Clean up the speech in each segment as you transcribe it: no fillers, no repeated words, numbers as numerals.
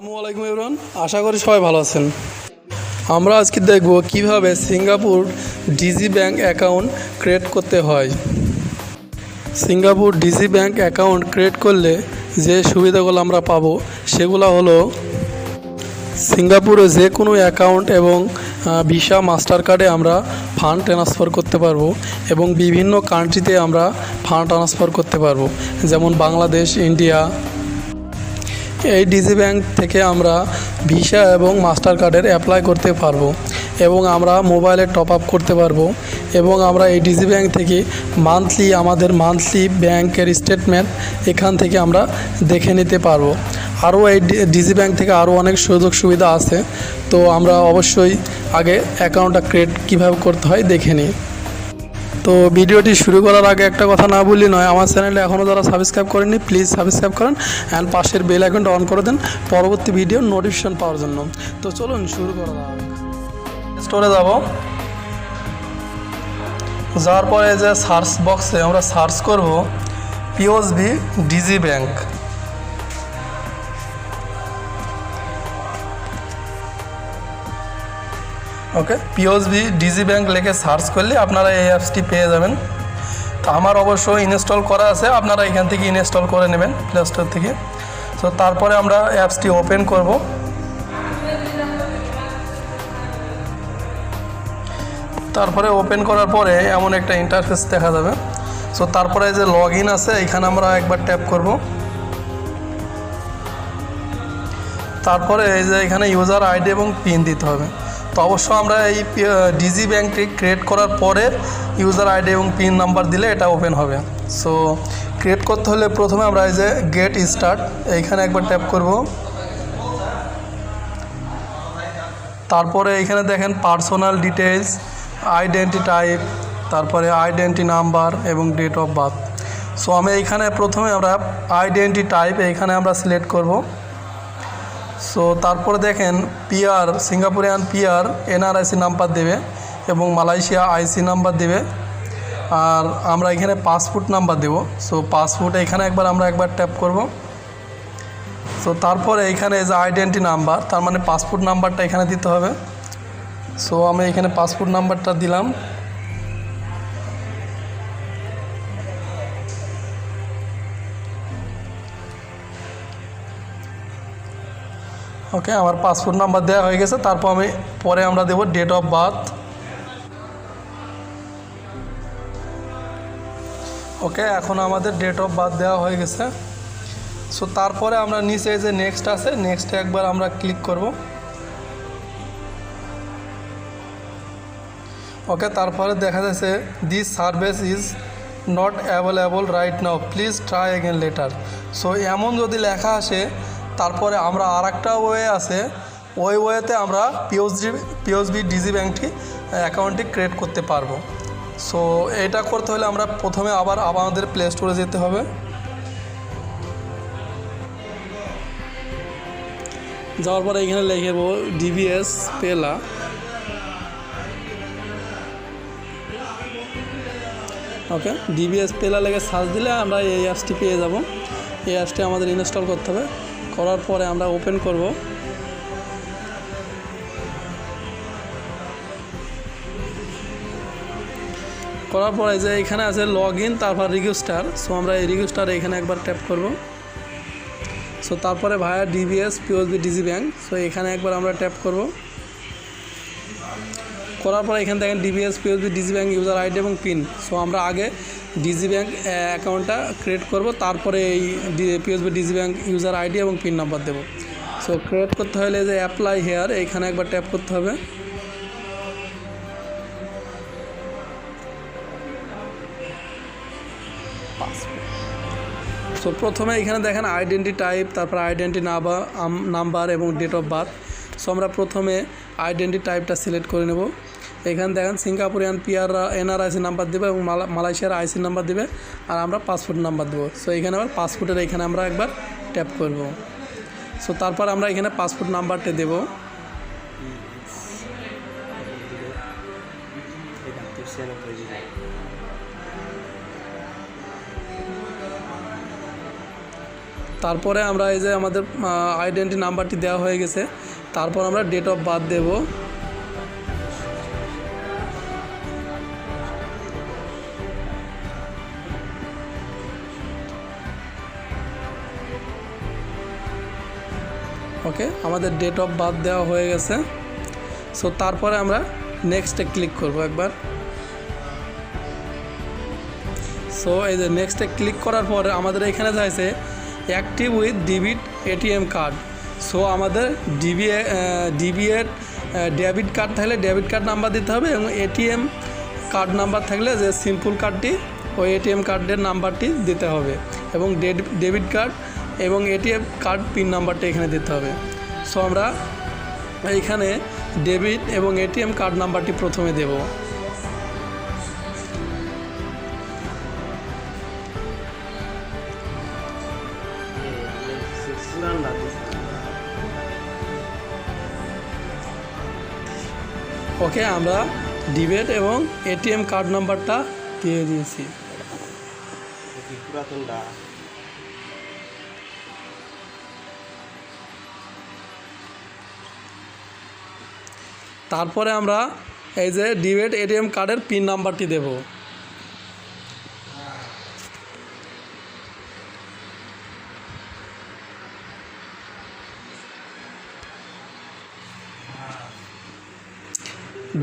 আসসালামু আলাইকুম এভরিওয়ান, আশা করি সবাই ভালো আছেন। আমরা আজকে দেখব কিভাবে Singapore digi bank account create করতে হয়। Singapore digi bank account create করলে যে সুবিধাগুলো আমরা পাবো সেগুলো হলো সিঙ্গাপুরে যে কোনো অ্যাকাউন্ট এবং ভিসা মাস্টার কার্ডে আমরা ফান্ড ট্রান্সফার করতে পারবো এবং বিভিন্ন কান্ট্রিতে আমরা ফান্ড ট্রান্সফার করতে পারবো, যেমন বাংলাদেশ, ইন্ডিয়া। এই ডিজি ব্যাংক থেকে আমরা ভিসা এবং মাস্টার কার্ডের অ্যাপ্লাই করতে পারবো এবং আমরা মোবাইলে টপ আপ করতে পারবো এবং আমরা এই ডিজি ব্যাংক থেকে আমাদের মান্থলি ব্যাংকের স্টেটমেন্ট এখান থেকে আমরা দেখে নিতে পারবো। আরও এই ডিজি ব্যাংক থেকে আরও অনেক সুযোগ সুবিধা আছে, তো আমরা অবশ্যই আগে অ্যাকাউন্টটা ক্রিয়েট কীভাবে করতে হয় দেখে নিই। তো ভিডিওটি শুরু করার আগে একটা কথা না বললি নয়, আমার চ্যানেলে এখনও যারা সাবস্ক্রাইব করেননি প্লিজ সাবস্ক্রাইব করেন অ্যান্ড পাশের বেল আইকনটা অন করে দেন পরবর্তী ভিডিওর নোটিফিকেশন পাওয়ার জন্য। তো চলুন শুরু করা যাক। স্টোরে যাব, যাওয়ার পরে যে সার্চ বক্সে আমরা সার্চ করব পিওএসবি ডিজি ব্যাংক। ওকে, পিওএসবি ডিজি ব্যাংক লিখে সার্চ করলে আপনারা এই অ্যাপসটি পেয়ে যাবেন। তো আমার অবশ্য ইনস্টল করা আছে, আপনারা এখান থেকে ইনস্টল করে নেবেন প্লে স্টোর থেকে। তো তারপরে আমরা অ্যাপসটি ওপেন করব। তারপরে ওপেন করার পরে এমন একটা ইন্টারফেস দেখা যাবে। সো তারপরে যে লগ ইন আছে এখানে আমরা একবার ট্যাপ করব। তারপরে এই যে এখানে ইউজার আইডি এবং পিন দিতে হবে। তো অবশ্য আমরা এই ডিজি ব্যাংকটি ক্রিয়েট করার পরে ইউজার আইডি এবং পিন নাম্বার দিলে এটা ওপেন হবে। সো ক্রিয়েট করতে হলে প্রথমে আমরা এই যে গেট স্টার্ট এইখানে একবার ট্যাপ করব। তারপরে এইখানে দেখেন পার্সোনাল ডিটেলস, আইডেন্টি টাইপ, তারপরে আইডেন্টি নাম্বার এবং ডেট অফ বার্থ। সো আমি এইখানে প্রথমে আমরা আইডেন্টি টাইপ এইখানে আমরা সিলেক্ট করব। সো তারপরে দেখেন পিআর, সিঙ্গাপুরিয়ান পিআর এনআরআইসি নাম্বার দেবে এবং মালয়েশিয়া আইসি নাম্বার দেবে, আর আমরা এখানে পাসপোর্ট নাম্বার দেব। সো পাসপোর্ট এখানে আমরা একবার ট্যাপ করব। সো তারপরে এইখানে যে আইডেন্টি নাম্বার, তার মানে পাসপোর্ট নাম্বারটা এখানে দিতে হবে। সো আমি এখানে পাসপোর্ট নাম্বারটা দিলাম। ওকে, আমার পাসপোর্ট নাম্বার দেওয়া হয়ে গেছে। তারপর পরে আমরা দেব ডেট অফ বার্থ। ওকে, এখন আমাদের ডেট অফ বার্থ দেওয়া হয়ে গেছে। সো তারপরে আমরা নিচে যে নেক্সট আছে নেক্সটে একবার আমরা ক্লিক করব। ওকে, তারপরে দেখা যাচ্ছে this service is not available right now, please try again letter. So এমন যদি লেখা আসে তারপরে আমরা আর একটা ওয়ে আছে, ওই ওয়েতে আমরা পিওএসবি ডিজি ব্যাংকটি অ্যাকাউন্টটি ক্রিয়েট করতে পারবো। সো এটা করতে হলে আমরা প্রথমে আবার আমাদের প্লে স্টোরে যেতে হবে। যাওয়ার পরে এখানে লিখে দেবো ডিবিএস পেলা। ওকে, ডিবিএস পেলা লেগে সার্চ দিলে আমরা এই অ্যাপসটি পেয়ে যাব। এই অ্যাপসটি আমাদের ইনস্টল করতে হবে। করার পরে আমরা ওপেন করব। করার পরে যে এখানে আছে লগ ইন, তারপর রেজিস্টার। সো আমরা এই রেজিস্টার এখানে একবার ট্যাপ করব। সো তারপরে via DBS POSB Digi bank, so এখানে একবার আমরা ট্যাপ করব। করার পরে এখানে দেখেন DBS POSB Digi bank user ID এবং পিন। সো আমরা আগে ডিজি ব্যাংক অ্যাকাউন্টটা ক্রিয়েট করব, তারপরে এই POSB Digi bank user ID এবং পিন নাম্বার দেব। সো ক্রিয়েট করতে হলে যে অ্যাপ্লাই হেয়ার এইখানে একবার ট্যাপ করতে হবে। সো প্রথমে এখানে দেখেন আইডেন্টি টাইপ, তারপর আইডেন্টি নাম্বার এবং ডেট অফ বার্থ। সো আমরা প্রথমে আইডেন্টি টাইপটা সিলেক্ট করে নেব। এখানে দেখেন সিঙ্গাপুরিয়ান পিআর এনআরআইসি নাম্বার দেবে এবং মালয়েশিয়ার আইসি নাম্বার দেবে, আর আমরা পাসপোর্ট নাম্বার দেবো। সো এখানে আবার পাসপোর্টের এখানে আমরা একবার ট্যাপ করব। সো তারপর আমরা এখানে পাসপোর্ট নাম্বারটা দেব। তারপরে আমরা এই যে আমাদের আইডেন্টি নাম্বারটি দেওয়া হয়ে গেছে, তারপর আমরা ডেট অফ বার্থ দেব। ওকে, আমাদের ডেট অফ বার্থ দেওয়া হয়ে গেছে। সো তারপরে আমরা নেক্সটে ক্লিক করব একবার। সো এই যে নেক্সটে ক্লিক করার পরে আমাদের এখানে চাইছে active with debit ATM card. So আমাদের ডেবিট কার্ড থাকলে ডেবিট কার্ড নাম্বার দিতে হবে, এবং এটিএম কার্ড নাম্বার থাকলে যে সিম্পল কার্ডটি ওই এটিএম কার্ডের নাম্বারটি দিতে হবে, এবং ডেবিট কার্ড এবং এটিএম কার্ড পিন নাম্বারটা এখানে দিতে হবে। সো আমরা এইখানে ডেবিট এবং এটিএম কার্ড নাম্বারটি প্রথমে দেব। ওকে, আমরা ডেবিট এবং এটিএম কার্ড নাম্বারটা দিয়ে দিয়েছি। তারপরে আমরা এই যে ডেবিট এটিএম কার্ডের পিন নাম্বারটি দেব।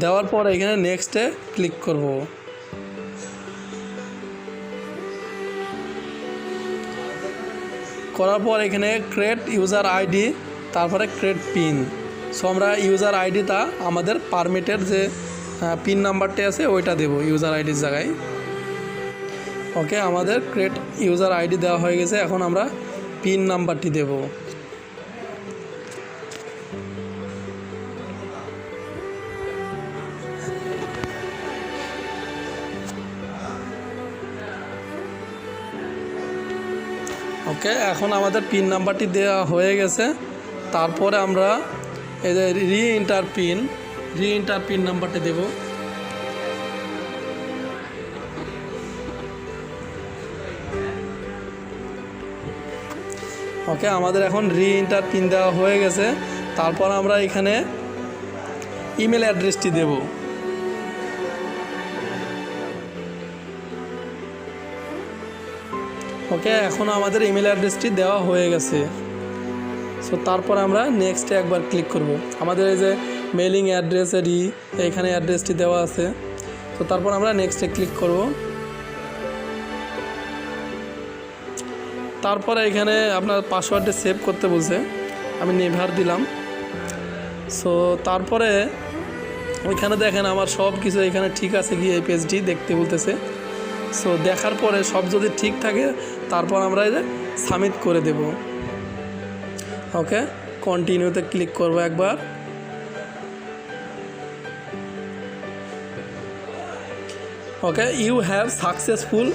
দেওয়ার পর এখানে নেক্সটে ক্লিক করব। করার পর এখানে ক্রিয়েট ইউজার আইডি, তারপরে ক্রিয়েট পিন। সো আমরা ইউজার আইডিটা আমাদের পারমিটের যে পিন নাম্বারটি আছে ওইটা দেব ইউজার আইডির জায়গায়। ওকে, আমাদের ক্রিয়েট ইউজার আইডি দেওয়া হয়ে গেছে, এখন আমরা পিন নাম্বারটি দেব। ওকে, এখন আমাদের পিন নাম্বারটি দেওয়া হয়ে গেছে। তারপরে আমরা এই যে রি এন্টার পিন নাম্বারটি দেব। ওকে, আমাদের এখন রি এন্টার পিন দেওয়া হয়ে গেছে। তারপর আমরা এখানে ইমেল অ্যাড্রেসটি দেব। ওকে, এখন আমাদের ইমেল অ্যাড্রেসটি দেওয়া হয়ে গেছে। সো তারপর আমরা নেক্সটে একবার ক্লিক করব। আমাদের এই যে মেলিং অ্যাড্রেসেরই এইখানে অ্যাড্রেসটি দেওয়া আছে। তো তারপর আমরা নেক্সটে ক্লিক করব। তারপরে এখানে আপনার পাসওয়ার্ডটি সেভ করতে বলছে, আমি নেভার দিলাম। সো তারপরে ওইখানে দেখেন আমার সব কিছু এখানে ঠিক আছে কি এই পেজটি দেখতে বলতেছে। সো দেখার পরে সব যদি ঠিক থাকে তারপর আমরা এই যে সাবমিট করে দেব। ওকে, কন্টিনিউতে ক্লিক করব একবার। Okay, you have successful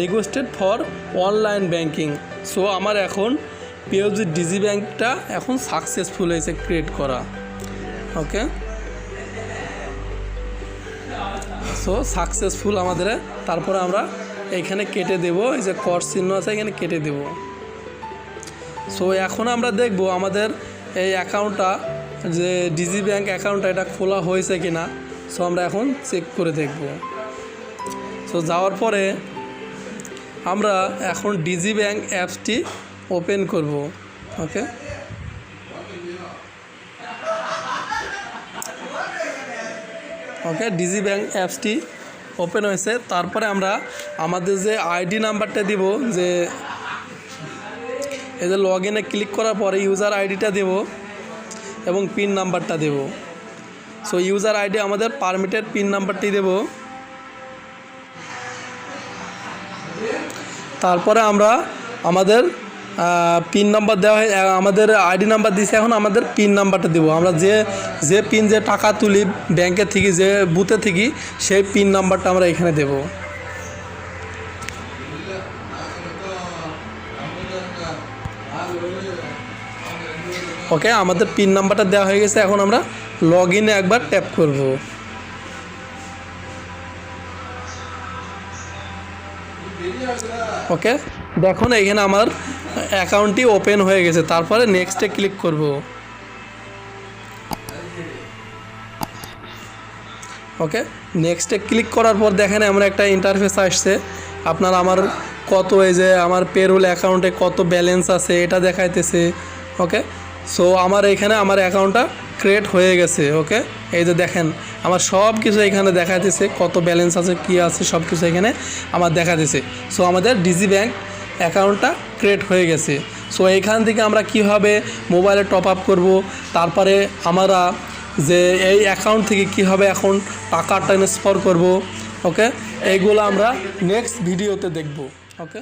requested for online banking. So আমার এখন পিওজি ডিজি ব্যাংকটা এখন সাকসেসফুল হয়েছে ক্রিয়েট করা। ওকে, সো সাকসেসফুল আমাদের। তারপরে আমরা এইখানে কেটে দেব, এই যে কর চিহ্ন আছে এখানে কেটে দেব। সো এখন আমরা দেখব আমাদের এই অ্যাকাউন্টটা যে ডিজি ব্যাংক অ্যাকাউন্টটা এটা খোলা হয়েছে কি না। সো আমরা এখন চেক করে দেখব। সো যাওয়ার পরে আমরা এখন ডিজি ব্যাংক অ্যাপসটি ওপেন করব। ওকে, ওকে, ডিজি ব্যাংক অ্যাপসটি ওপেন হয়েছে। তারপরে আমরা আমাদের যে আইডি নাম্বারটা দিব, যে এই যে লগ ইনে ক্লিক করার পরে ইউজার আইডিটা দেব এবং পিন নাম্বারটা দেব। সো ইউজার আইডি আমাদের পারমিটেড পিন নাম্বারটি দেব। তারপরে আমরা আমাদের পিন নাম্বার দেওয়া হয়, আমাদের আইডি নাম্বার দিয়েছে, এখন আমাদের পিন নাম্বারটা দেবো। আমরা যে পিন যে টাকা তুলি ব্যাংকের থেকে, যে বুথে থেকে, সেই পিন নাম্বারটা আমরা এখানে দেব। ওকে, আমাদের পিন নাম্বারটা দেওয়া হয়ে গেছে। এখন আমরা লগ ইনে একবার ট্যাপ করব। ওকে, দেখুন এখানে আমার অ্যাকাউন্টটি ওপেন হয়ে গেছে। তারপরে নেক্সটে ক্লিক করব। ওকে, নেক্সটে ক্লিক করার পর দেখেন আমরা একটা ইন্টারফেস আসছে। আপনার আমার কত এই যে আমার পেরোল অ্যাকাউন্টে কত ব্যালেন্স আছে এটা দেখাইতেছে। ওকে, সো আমার এখানে আমার অ্যাকাউন্টটা ক্রিয়েট হয়ে গেছে। ওকে, এই যে দেখেন আমার সব কিছু এখানে দেখাইতেছে, কত ব্যালেন্স আছে কি আছে সব কিছু এখানে আমার দেখাইতেছে। সো আমাদের ডিজি ব্যাংক অ্যাকাউন্টটা ক্রিয়েট হয়ে গেছে। সো এইখান থেকে আমরা কিভাবে মোবাইলে টপ আপ করব, তারপরে আমরা যে এই অ্যাকাউন্ট থেকে কীভাবে এখন টাকা ট্রান্সফার করব, ওকে, এইগুলো আমরা নেক্সট ভিডিওতে দেখব। ওকে।